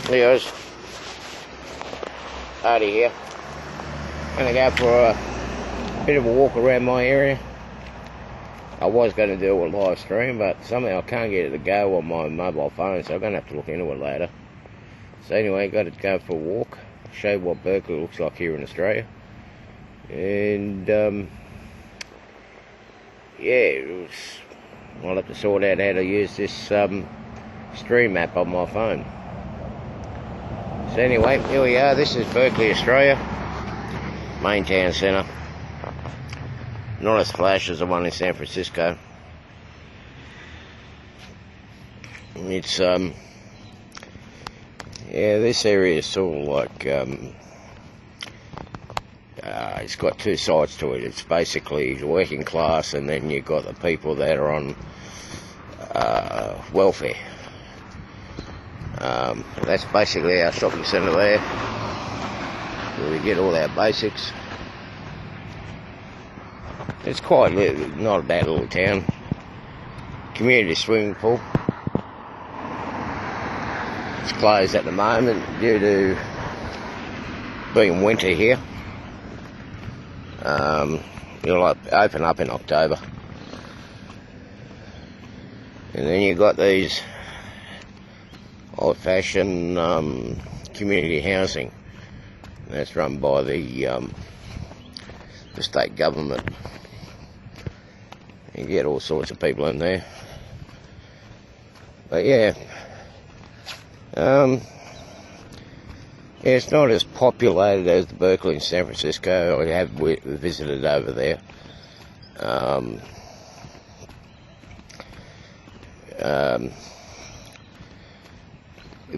Hey guys, Artie here. Gonna go for a bit of a walk around my area. I was going to do a live stream, but somehow I can't get it to go on my mobile phone, so I'm going to have to look into it later. So anyway, got to go for a walk, show you what Berkeley looks like here in Australia. And yeah, I'll have to sort out how to use this stream app on my phone. So anyway, here we are. This is Berkeley, Australia, main town centre. Not as flash as the one in San Francisco. It's yeah, this area is sort of like it's got two sides to it. It's basically working class, and then you've got the people that are on welfare. That's basically our shopping centre there, where we get all our basics. It's quite not a bad little town. Community swimming pool. It's closed at the moment due to being winter here. It'll open up in October. And then you've got these old-fashioned community housing that's run by the state government. You get all sorts of people in there. But yeah, it's not as populated as the Berkeley and San Francisco. I have visited over there.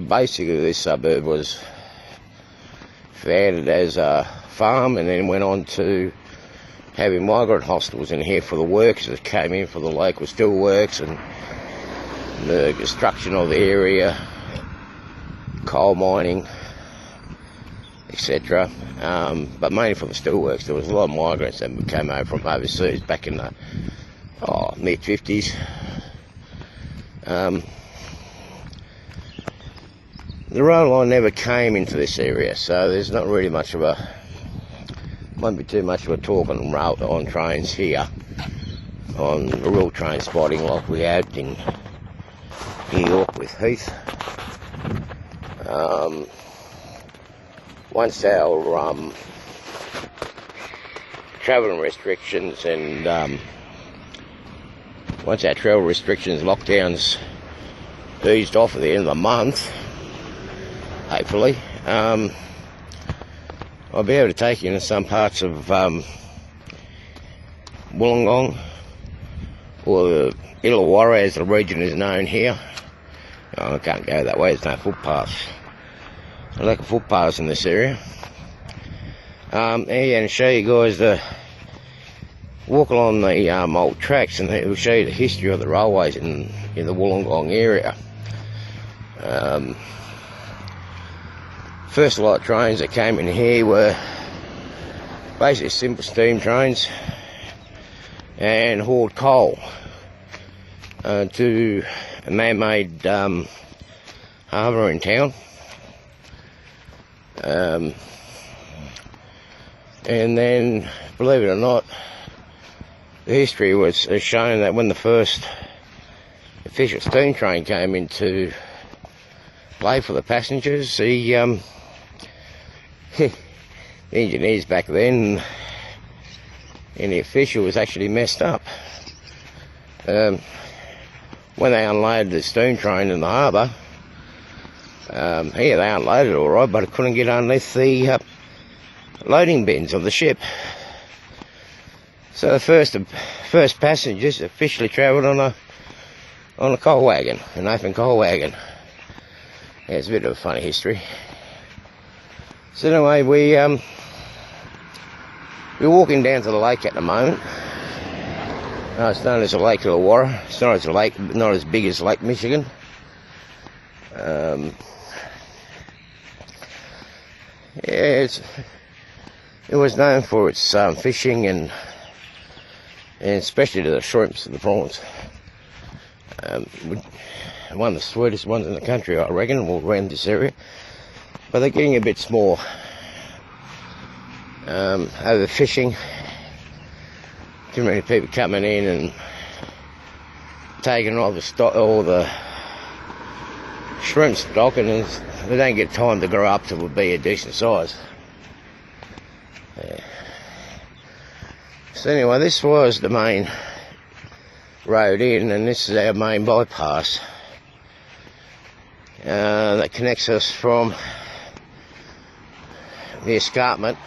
Basically, this suburb was founded as a farm and then went on to having migrant hostels in here for the workers that came in for the local steelworks and the construction of the area, coal mining, etc. But mainly for the steelworks. There was a lot of migrants that came over from overseas back in the mid-50s. The rail line never came into this area, so there's not really much of a, won't be too much of a talk on trains here, on the real train spotting like we had in New York with Heath. Once our travelling restrictions and once our travel restrictions, lockdowns eased off at the end of the month, hopefully, I'll be able to take you into some parts of Wollongong, or the Illawarra as the region is known here. Oh, I can't go that way, there's no footpaths. I like a footpaths in this area. And show you guys the walk along the old tracks, and it will show you the history of the railways in the Wollongong area. First lot of trains that came in here were basically simple steam trains and hauled coal to a man-made harbour in town. And then, believe it or not, the history was shown that when the first official steam train came into play for the passengers, the engineers back then and the official was actually messed up. When they unloaded the steam train in the harbour, yeah, they unloaded it all right, but it couldn't get underneath the loading bins of the ship. So the first passengers officially travelled on a coal wagon, an open coal wagon. Yeah, it's a bit of a funny history. So anyway, we're walking down to the lake at the moment. It's known as the Lake Illawarra. It's not as big as Lake Michigan. Yeah, it was known for its fishing and especially to the shrimps and the prawns. one of the sweetest ones in the country, I reckon, all around this area. But they're getting a bit small. Overfishing. Too many people coming in and taking all the shrimp stock, and they don't get time to grow up to be a decent size. Yeah. So anyway, this was the main road in, and this is our main bypass that connects us from the escarpment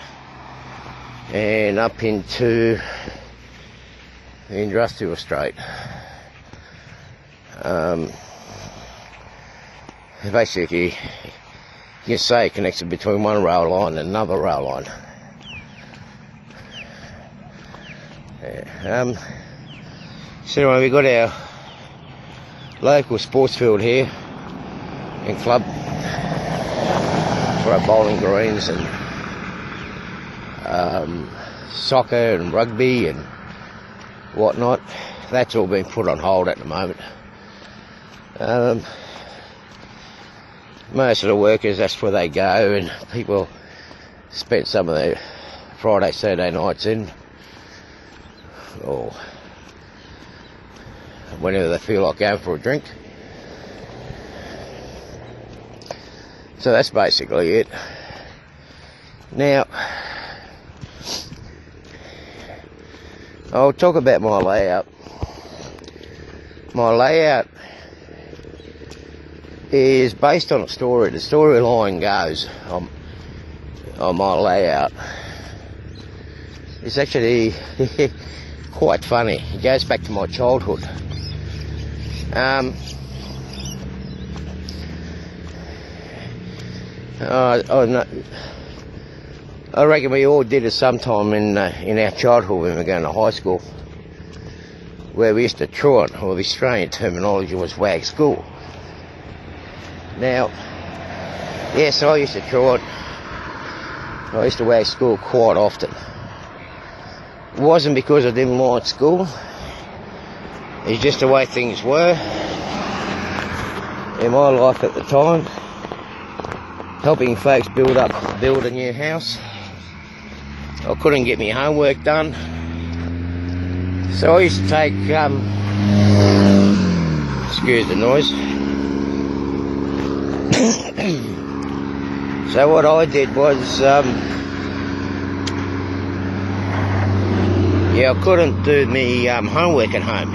and up into the industrial estate. Basically, you can say it connects it between one rail line and another rail line. Yeah. So anyway, we've got our local sports field here and club for our bowling greens and soccer and rugby and whatnot. That's all been put on hold at the moment. Most of the workers, that's where they go, and people spend some of their Friday, Saturday nights in, or whenever they feel like going for a drink. So that's basically it. Now, I'll talk about my layout. My layout is based on a story. The storyline goes on my layout. It's actually quite funny. It goes back to my childhood. I reckon we all did it sometime in our childhood when we were going to high school, where we used to truant, or the Australian terminology was wag school. Now, yes, I used to truant. I used to wag school quite often. It wasn't because I didn't like school. It's just the way things were in my life at the time. Helping folks build a new house. I couldn't get my homework done, so I used to take, excuse the noise. So what I did was, I couldn't do my homework at home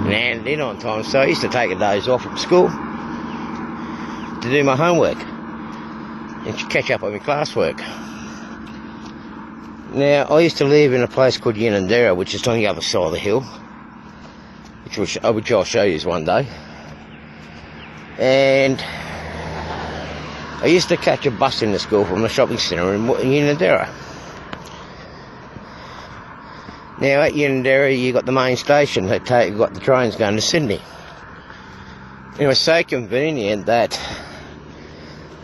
and hand it in on time, so I used to take a days off from school to do my homework and catch up on my classwork. Now, I used to live in a place called Unanderra, which is on the other side of the hill, which I'll show you one day. And I used to catch a bus into school from the shopping centre in Unanderra. Now, at Unanderra, you got the main station. You got the trains going to Sydney. It was so convenient that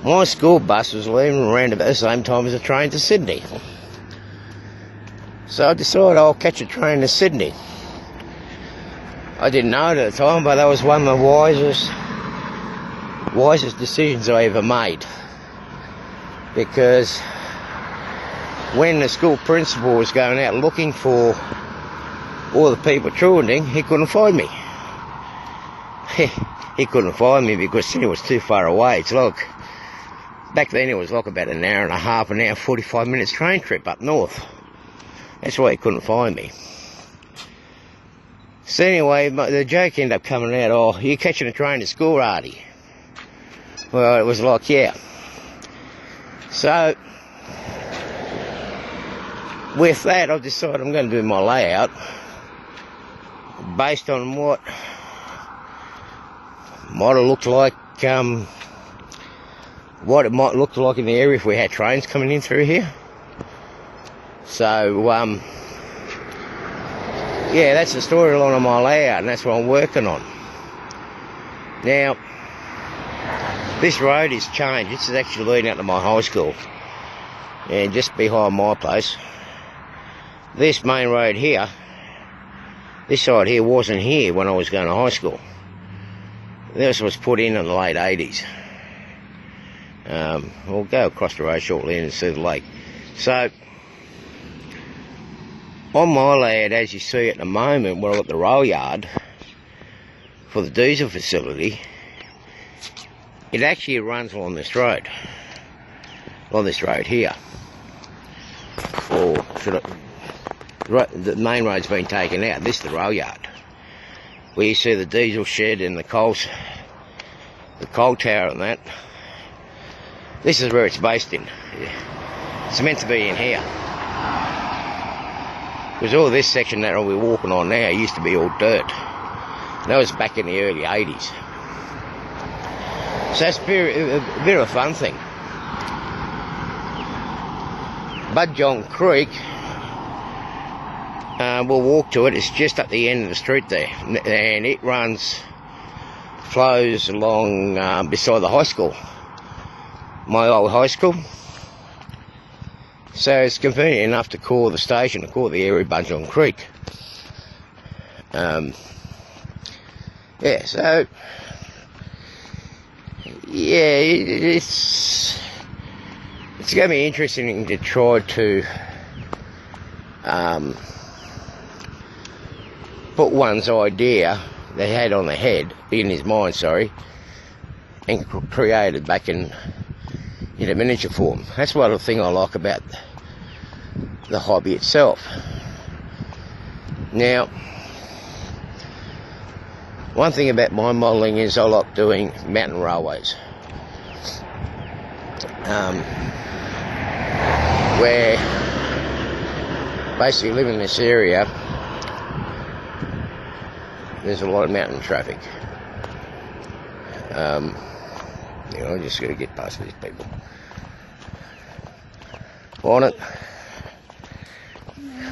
my school bus was leaving around about the same time as the train to Sydney. So I decided I'll catch a train to Sydney. I didn't know it at the time, but that was one of the wisest decisions I ever made. Because when the school principal was going out looking for all the people truanting, he couldn't find me. He couldn't find me because Sydney was too far away. It's like, back then it was like about an hour and a half, 45 minutes train trip up north. That's why he couldn't find me. So anyway, the joke ended up coming out, oh, you catching a train to school, Artie? Well, it was like, yeah. So, with that, I've decided I'm going to do my layout based on what might have looked like, what it might look like in the area if we had trains coming in through here. So, yeah, that's the storyline of my layout, and that's what I'm working on. Now, this road is changed. This is actually leading out to my high school, and just behind my place. This main road here, this side here wasn't here when I was going to high school. This was put in the late 80s. We'll go across the road shortly and see the lake. So, on my land, as you see at the moment, we're at the rail yard for the diesel facility. It actually runs along this road. On this road here. Or should the main road's been taken out. This is the rail yard, where you see the diesel shed and the coal tower and that. This is where it's based in. It's meant to be in here. Because all this section that we're walking on now used to be all dirt. And that was back in the early 80s. So that's a bit of a fun thing. Junction Creek, we'll walk to it. It's just at the end of the street there. And it flows along beside the high school. My old high school. So it's convenient enough to call the station, to call the area Junction Creek. Yeah, so yeah, it's going to be interesting to try to put one's idea they had on the head, in his mind, sorry, and create it back in a miniature form. That's one of the things I like about the hobby itself. Now, one thing about my modelling is I like doing mountain railways. Where basically living in this area, there's a lot of mountain traffic. You know, I just got to get past these people. On it.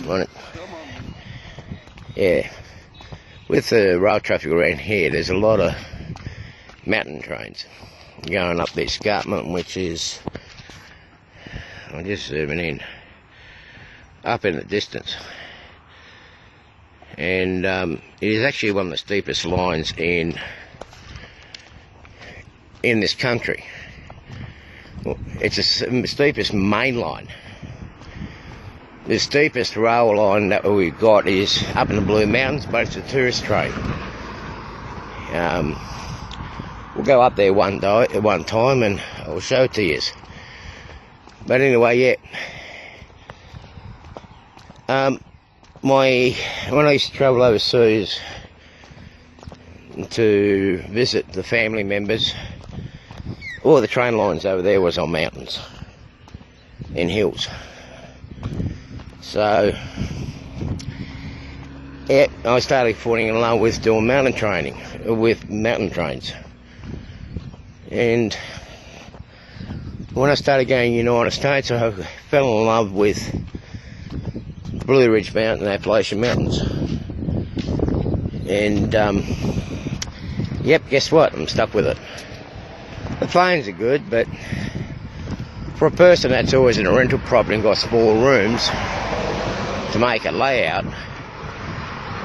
On it. Yeah. With the rail traffic around here, there's a lot of mountain trains going up this escarpment, which is, I'm just zooming in, up in the distance. And it is actually one of the steepest lines in this country. It's the steepest main line. The steepest rail line that we've got is up in the Blue Mountains, but it's a tourist train. We'll go up there one time and I'll show it to you. But anyway, yeah. When I used to travel overseas to visit the family members, all the train lines over there was on mountains and hills. So, yeah, I started falling in love with doing mountain training, with mountain trains. And when I started going to the United States, I fell in love with Blue Ridge Mountain, Appalachian Mountains. And, yep, guess what? I'm stuck with it. The planes are good, but for a person that's always in a rental property and got small rooms to make a layout,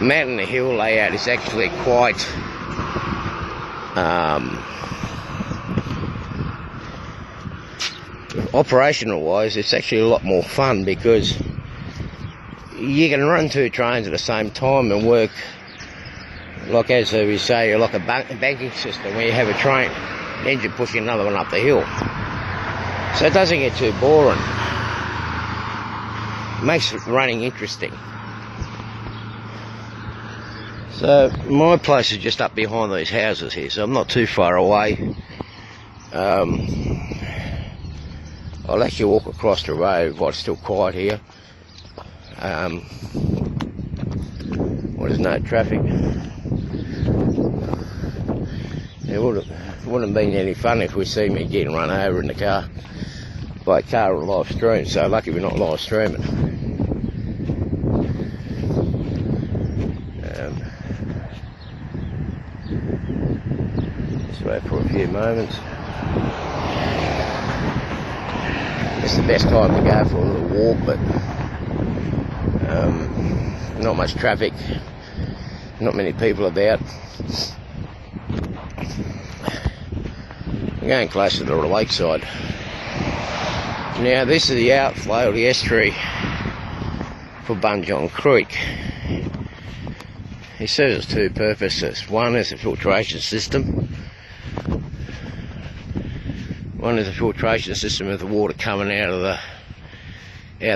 mountain to hill layout is actually quite operational wise, it's actually a lot more fun, because you can run two trains at the same time and work, like as we say, like a banking system where you have a train engine pushing another one up the hill. So it doesn't get too boring. It makes running interesting. So my place is just up behind these houses here, so I'm not too far away. I'll actually walk across the road while it's still quiet here. Well, there's no traffic. It wouldn't have been any fun if we see me getting run over in the car by a car on live stream, so lucky we're not live streaming. Just wait for a few moments. It's the best time to go for a little walk, but not much traffic, not many people about. I'm going closer to the lakeside. Now this is the outflow of the estuary for Junction Creek. It serves two purposes. One is a filtration system. One is a filtration system of the water coming out of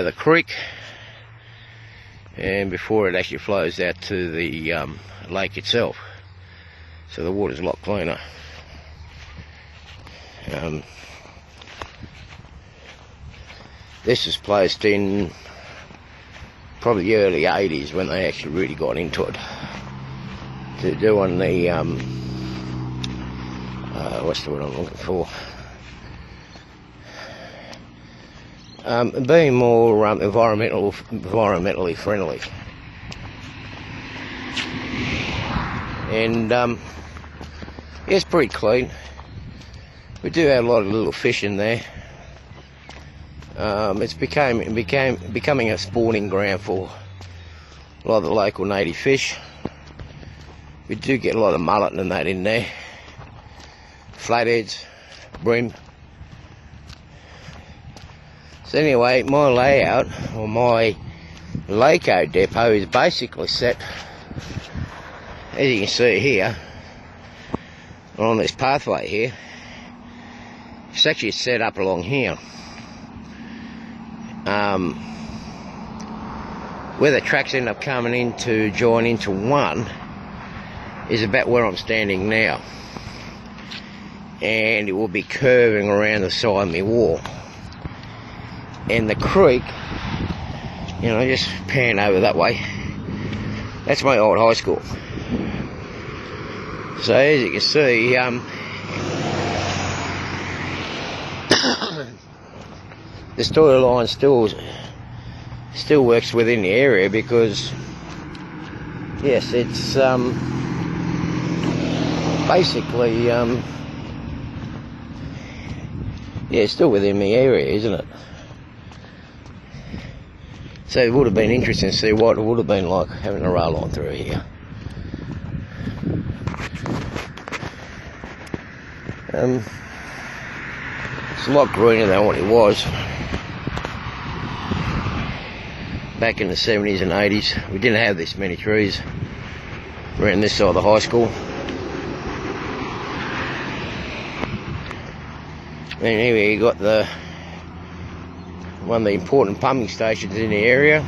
the creek, and before it actually flows out to the lake itself, so the water's a lot cleaner. This was placed in probably the early 80s when they actually really got into it, to doing the what's the word I'm looking for, being more environmentally friendly. And it's pretty clean. We do have a lot of little fish in there. It's becoming a spawning ground for a lot of the local native fish. We do get a lot of mullet and that in there, flatheads, bream. So anyway, my layout, or my Laco depot, is basically set, as you can see here, on this pathway here. It's actually set up along here. Where the tracks end up coming in to join into one is about where I'm standing now, and it will be curving around the side of my wall. And the creek, you know, just pan over that way, that's my old high school. So as you can see, the storyline still works within the area, because yes, it's basically yeah, it's still within the area, isn't it? So it would have been interesting to see what it would have been like having a rail line through here. It's a lot greener than what it was back in the 70s and 80s. We didn't have this many trees around this side of the high school. And anyway, you got one of the important pumping stations in the area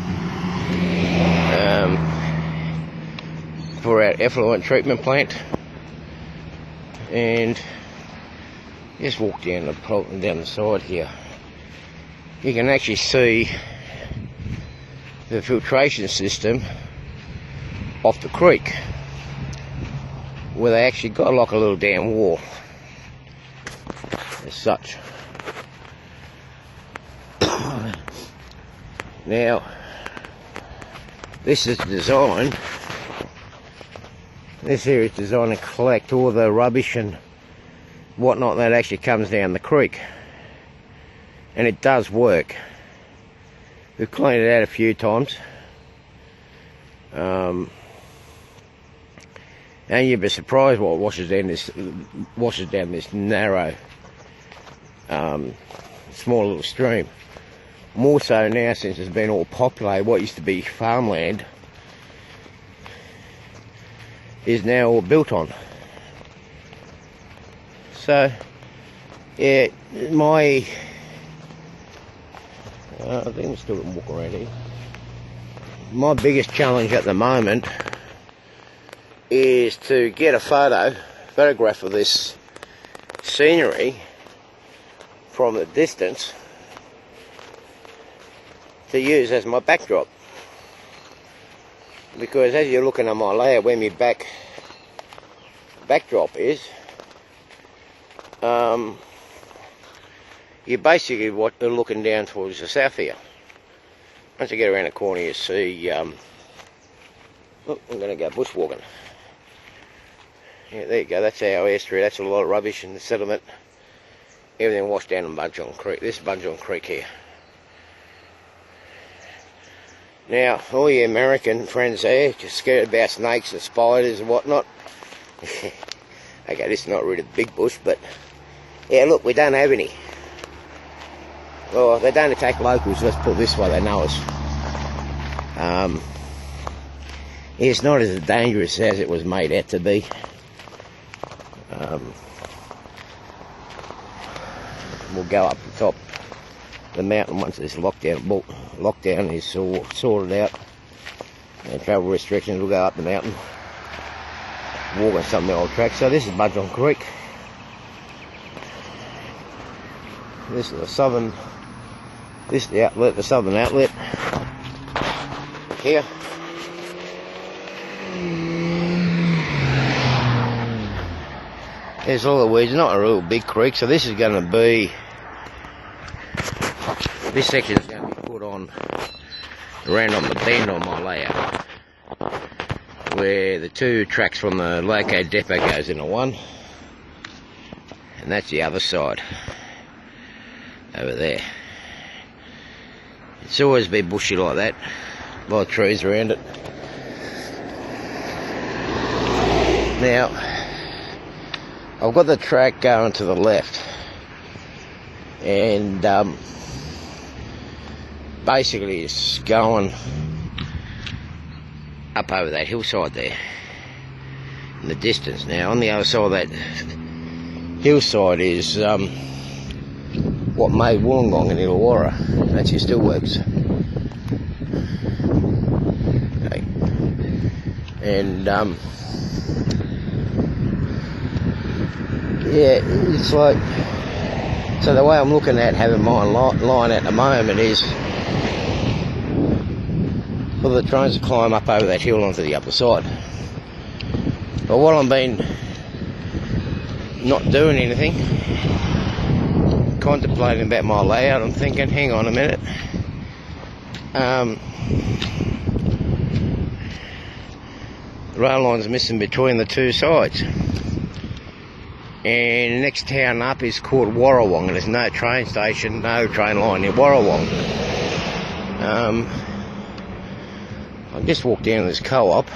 for our effluent treatment plant. And just walk down the side here. You can actually see the filtration system off the creek, where they actually got like a little damn wall as such. Now this is designed, this here is designed to collect all the rubbish and whatnot that actually comes down the creek, and it does work. We've cleaned it out a few times, and you'd be surprised what washes down this narrow, small little stream. More so now, since it's been all populated. What used to be farmland is now all built on. So yeah, I think we still can walk around here. My biggest challenge at the moment is to get a photograph of this scenery from the distance to use as my backdrop, because as you're looking at my layout, where my backdrop is, you're basically looking down towards the south here. Once you get around the corner, you see, oh, I'm going to go bushwalking. Yeah, there you go, that's our estuary. That's a lot of rubbish and the sediment, everything washed down in Junction Creek. This is Junction Creek here. Now, all you American friends there, just scared about snakes and spiders and whatnot. Okay, this is not really a big bush, but Yeah, look, we don't have any. Well, they don't attack locals, let's put it this way, they know us. It's not as dangerous as it was made out to be. We'll go up the top of the mountain once this lockdown is sorted out. And travel restrictions, we'll go up the mountain, walk on some of the old tracks. So this is Budgeon Creek. This is the southern, this is the outlet, the southern outlet. Here. There's all the weeds, not a real big creek, so this is going to be, this section is going to be put on around on the bend on my layout, where the two tracks from the located depot goes into one, and that's the other side, over there. It's always been bushy like that, a lot of trees around it. Now, I've got the track going to the left, and basically it's going up over that hillside there in the distance. Now on the other side of that hillside is what made Wollongong and Illawarra. That still works. Okay. And yeah, it's like, so the way I'm looking at having my line at the moment is for the trains to climb up over that hill onto the other side. But while I've been not doing anything, contemplating about my layout, I'm thinking, hang on a minute, the rail line's missing between the two sides. And the next town up is called Warrawong, and there's no train station, no train line in Warrawong. I'll just walk down to this co-op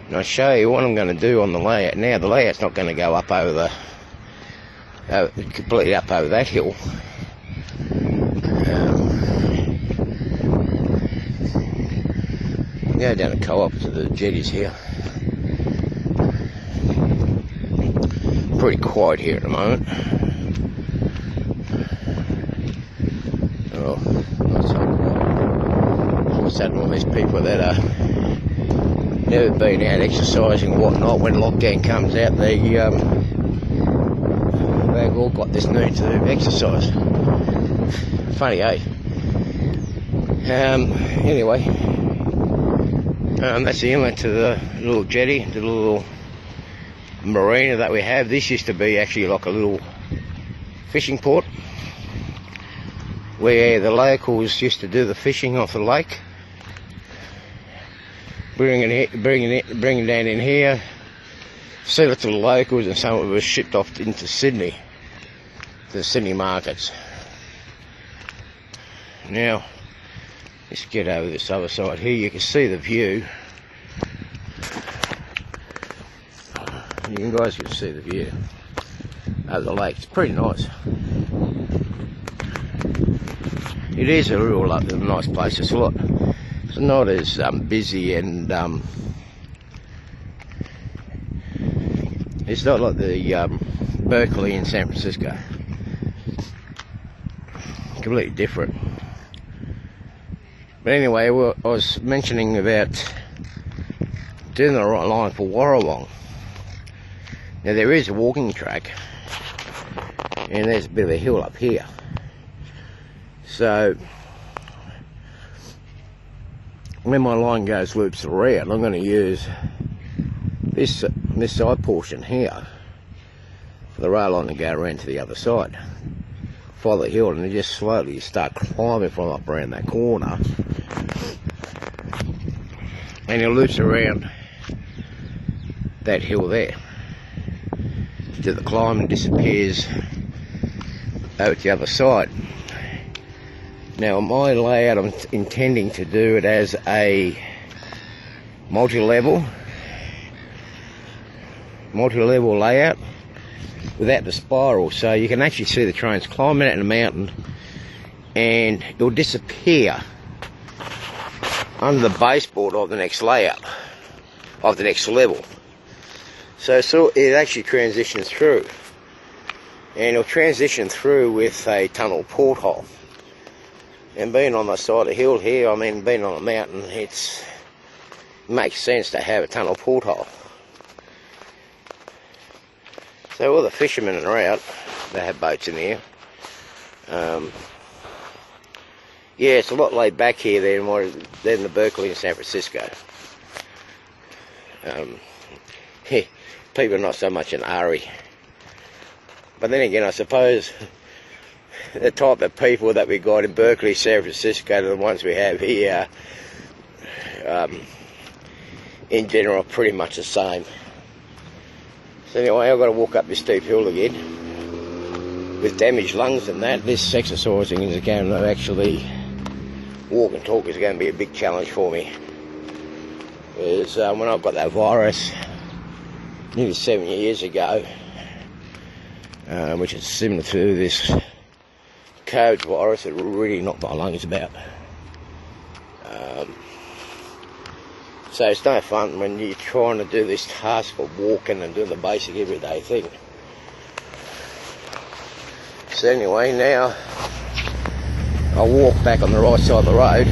and I'll show you what I'm going to do on the layout. Now the layout's not going to go up over the completely up over that hill. Go down the co-op to the jetties here. Pretty quiet here at the moment. Oh, all of a sudden all these people that are never been out exercising and whatnot, when lockdown comes out, they've all got this need to exercise. Funny, eh? Anyway, that's the inlet to the little jetty, the little marina that we have. This used to be actually like a little fishing port where the locals used to do the fishing off the lake, bringing down in here, sell it to the locals, and some of it was shipped off into Sydney, to the Sydney markets. Now let's get over this other side here. You can see the view. You guys can see the view over the lake. It's pretty nice. It is a real nice place. It's not as busy, and it's not like the Berkeley in San Francisco. Completely different. But anyway, I was mentioning about doing the right line for Warrawong. Now there is a walking track, and there's a bit of a hill up here. So when my line loops around, I'm going to use this side portion here for the rail line to go around to the other side. Follow the hill, and then just slowly start climbing from up around that corner, and it loops around that hill there to the climb and disappears over to the other side. Now my layout, I'm intending to do it as a multi-level layout, without the spiral, so you can actually see the trains climbing out in the mountain and it'll disappear under the baseboard of the next layout, of the next level. So it actually transitions through, and it'll transition through with a tunnel porthole. And being on the side of the hill here, I mean being on a mountain, it makes sense to have a tunnel porthole. So all the fishermen are out, they have boats in here. Yeah, it's a lot laid back here than the Berkeley in San Francisco. People are not so much in a hurry. But then again, I suppose the type of people that we got in Berkeley, San Francisco, to the ones we have here, in general, are pretty much the same. So anyway, I've got to walk up this steep hill again. With damaged lungs and that, this exercising is going to actually walk and talk is going to be a big challenge for me. Because when I got that virus nearly 7 years ago, which is similar to this COVID virus, it really knocked my lungs about. So it's no fun when you're trying to do this task of walking and doing the basic everyday thing. So anyway, now I'll walk back on the right side of the road,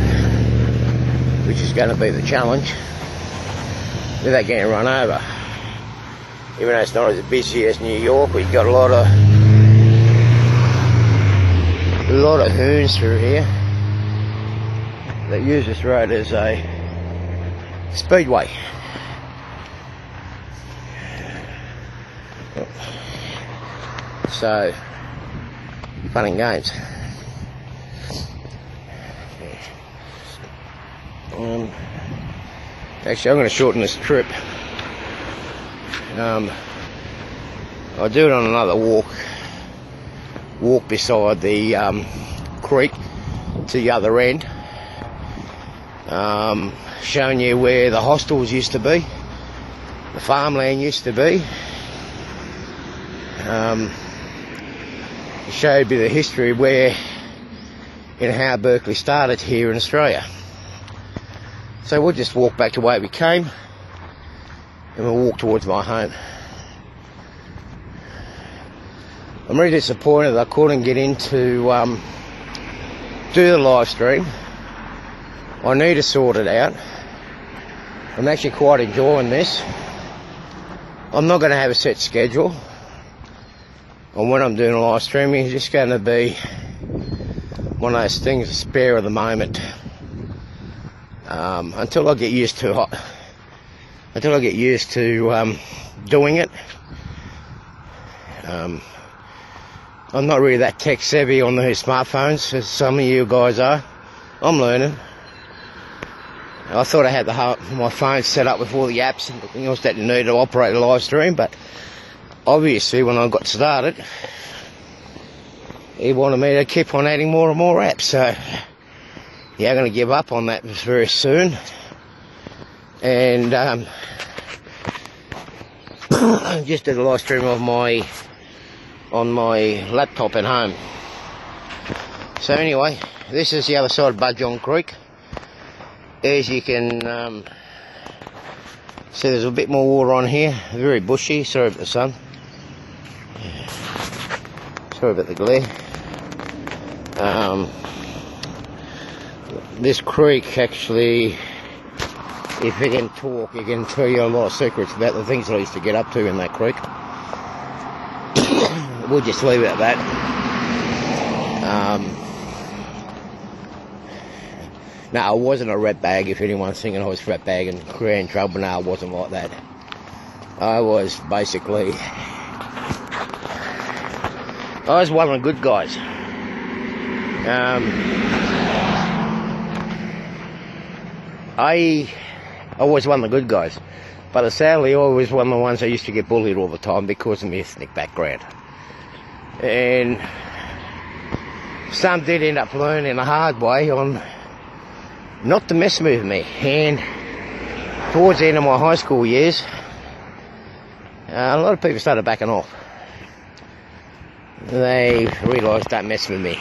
which is going to be the challenge, without getting run over. Even though it's not as busy as New York, we've got a lot of hoons through here that use this road as a speedway. So, fun and games. Actually, I'm going to shorten this trip. I'll do it on another walk beside the creek to the other end, showing you where the hostels used to be, the farmland used to be. Show you a bit of the history where and how Berkeley started here in Australia. So we'll just walk back the way we came, and we'll walk towards my home. I'm really disappointed that I couldn't get in to do the live stream. I need to sort it out. I'm actually quite enjoying this. I'm not going to have a set schedule on when I'm doing a live streaming. It's just going to be one of those things, a spare of the moment. Until I get used to doing it. I'm not really that tech savvy on the smartphones as some of you guys are. I'm learning. I thought I had my phone set up with all the apps and everything else that you need to operate a live stream, but obviously when I got started, he wanted me to keep on adding more and more apps. So yeah, I'm going to give up on that very soon, and just did a live stream of on my laptop at home. So anyway, this is the other side of Budgong Creek. As you can see, there's a bit more water on here. Very bushy. Sorry about the sun. Sorry about the glare. This creek actually, if you can talk, it can tell you a lot of secrets about the things I used to get up to in that creek. We'll just leave it at that. No, I wasn't a rat bag, if anyone's thinking I was rat bag and creating trouble. No, I wasn't like that. I was basically, I was one of the good guys. I was one of the good guys, but sadly I was one of the ones that used to get bullied all the time because of my ethnic background. And some did end up learning the hard way on not to mess with me. And towards the end of my high school years, a lot of people started backing off. they realise don't mess with me.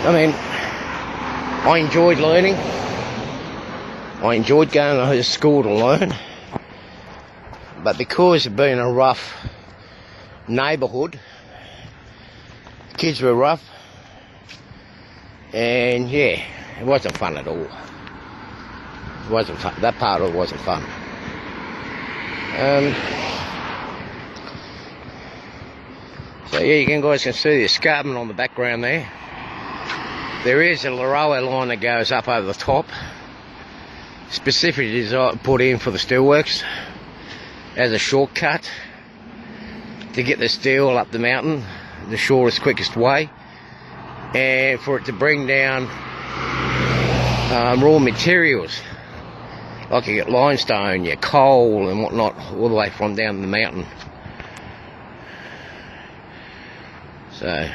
I mean, I enjoyed learning. I enjoyed going to school to learn. But because of being a rough neighbourhood, kids were rough, and yeah, it wasn't fun at all. It wasn't fun. That part of it wasn't fun. So yeah, you guys can see the escarpment on the background there. There is a railway line that goes up over the top, specifically put in for the steelworks as a shortcut to get the steel up the mountain, the shortest, quickest way, and for it to bring down raw materials like you get limestone, your coal and whatnot, all the way from down the mountain. So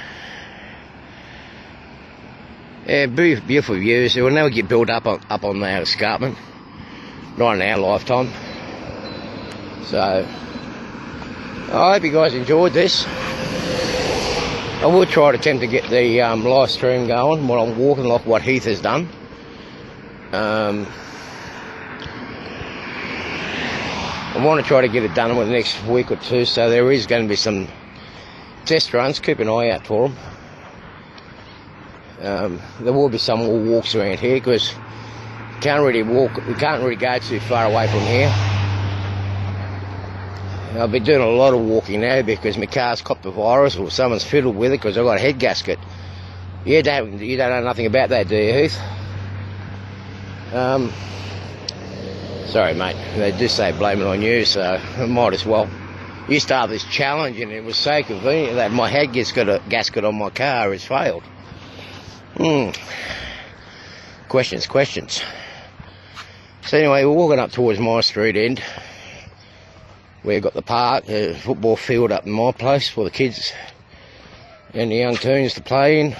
yeah, beautiful views. It will never get built up on that escarpment, not in our lifetime. So I hope you guys enjoyed this. I will try to attempt to get the live stream going while I'm walking, like what Heath has done. I want to try to get it done within the next week or two, so there is going to be some test runs. Keep an eye out for them. There will be some more walks around here because we can't really go too far away from here. I've been doing a lot of walking now because my car's copped the virus, or someone's fiddled with it because I've got a head gasket. You don't know nothing about that, do you, Heath? Sorry, mate. They do say blame it on you, so I might as well. You start this challenge, and it was so convenient that my head gasket on my car has failed. Questions. So anyway, we're walking up towards my street end. We've got the park, the football field up in my place for the kids and the young teens to play in.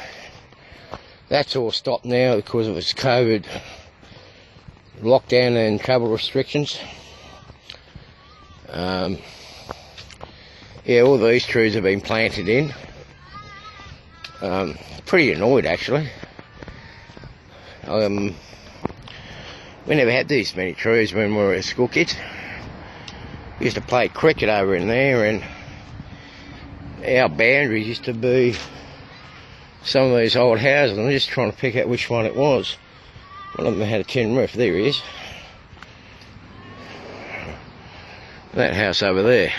That's all stopped now because of its COVID lockdown and travel restrictions. Yeah, all these trees have been planted in. Pretty annoyed actually. We never had these many trees when we were school kids. We used to play cricket over in there, and our boundaries used to be some of these old houses. I'm just trying to pick out which one it was. One of them had a tin roof. There he is. That house over there.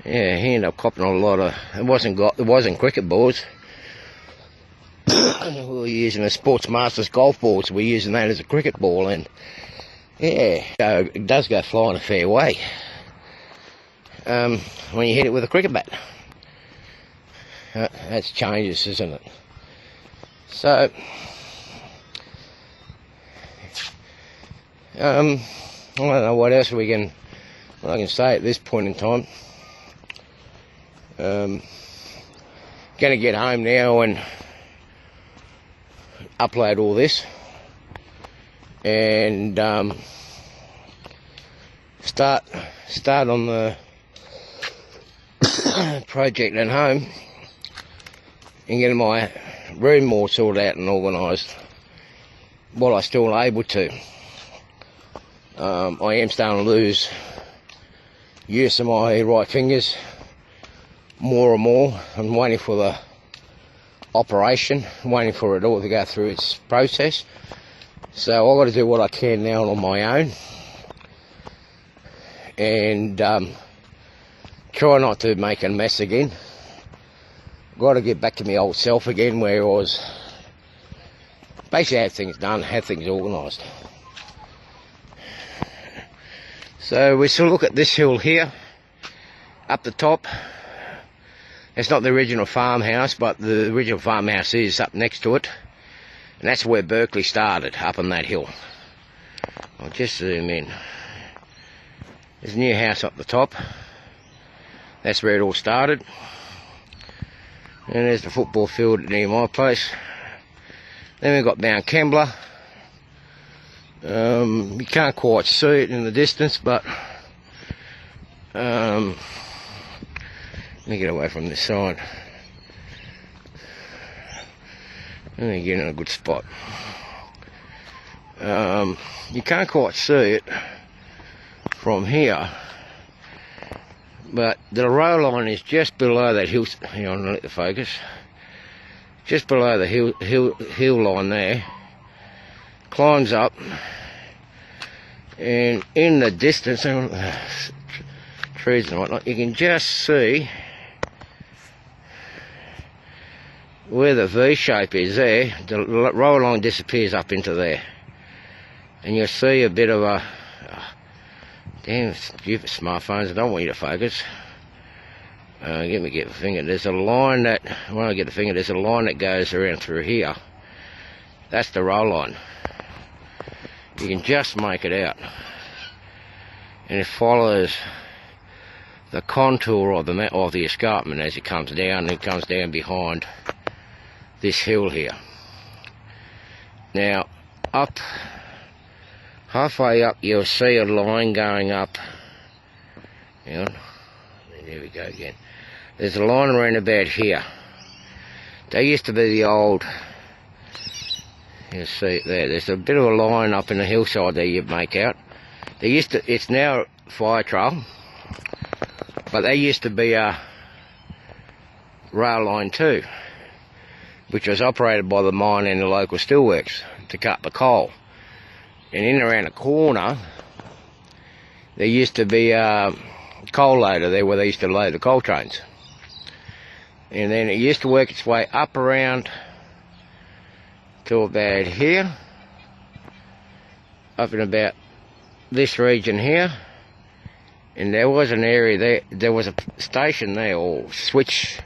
Yeah, he ended up copping a lot of. It wasn't cricket balls. We were using a Sports Masters golf ball, so we're using that as a cricket ball, and yeah, so it does go flying a fair way when you hit it with a cricket bat. That's changes, isn't it? So I don't know what else I can say at this point in time. Going to get home now and upload all this and start on the project at home and getting my room more sorted out and organised while I'm still able to. I am starting to lose use of my right fingers more and more. I'm waiting for the operation, waiting for it all to go through its process. So I've got to do what I can now on my own and try not to make a mess again. Got to get back to my old self again, where I was basically had things done, had things organised. So we still look at this hill here, up the top. It's not the original farmhouse, but the original farmhouse is up next to it. And that's where Berkeley started, up on that hill. I'll just zoom in. There's a new house up the top. That's where it all started. And there's the football field near my place. Then we've got Mount Kembla. You can't quite see it in the distance, but Let me get away from this side. Let me get in a good spot. You can't quite see it from here, but the row line is just below that hill. Hang on, I'll let the focus. Just below the hill line there. Climbs up, and in the distance, trees and whatnot, you can just see where the V shape is there. The row line disappears up into there, and you'll see a bit of a damn stupid smartphones. I don't want you to focus. Get the finger. There's a line that, when I get the finger, there's a line that goes around through here. That's the row line. You can just make it out, and it follows the contour of the escarpment as it comes down, and it comes down behind this hill here. Now, up halfway up, you'll see a line going up. Hang on. There we go again. There's a line around about here. They used to be the old. You see there. There's a bit of a line up in the hillside there you make out. They used to. It's now a fire trail, but they used to be a rail line too, which was operated by the mine and the local steelworks to cut the coal. And in around the corner, there used to be a coal loader there where they used to load the coal trains. And then it used to work its way up around to about here, up in about this region here. And there was an area there was a station there, or switch,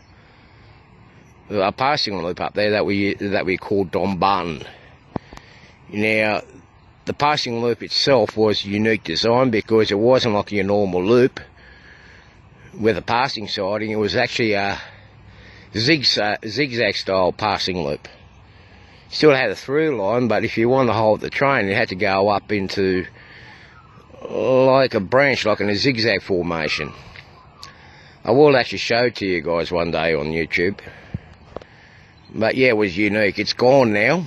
a passing loop up there that we called Dumbarton. Now, the passing loop itself was unique design because it wasn't like your normal loop with a passing siding. It was actually a zigzag style passing loop. Still had a through line, but if you wanted to hold the train, it had to go up into like a branch, like in a zigzag formation. I will actually show it to you guys one day on YouTube. But yeah, it was unique. It's gone now.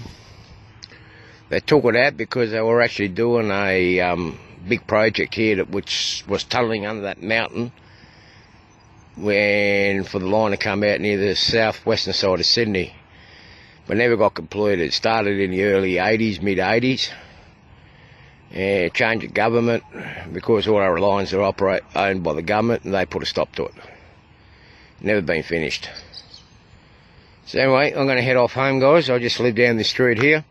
They took it out because they were actually doing a big project here which was tunnelling under that mountain for the line to come out near the southwestern side of Sydney. But never got completed. It started in the early 80s, mid-80s. And change of government because all our lines are owned by the government, and they put a stop to it. Never been finished. So anyway, I'm going to head off home, guys. I just live down this street here.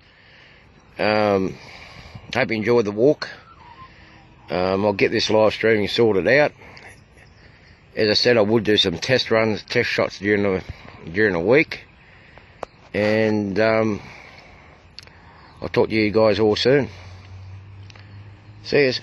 Hope you enjoyed the walk. I'll get this live streaming sorted out. As I said, I would do some test shots during the week. And I'll talk to you guys all soon. See yous.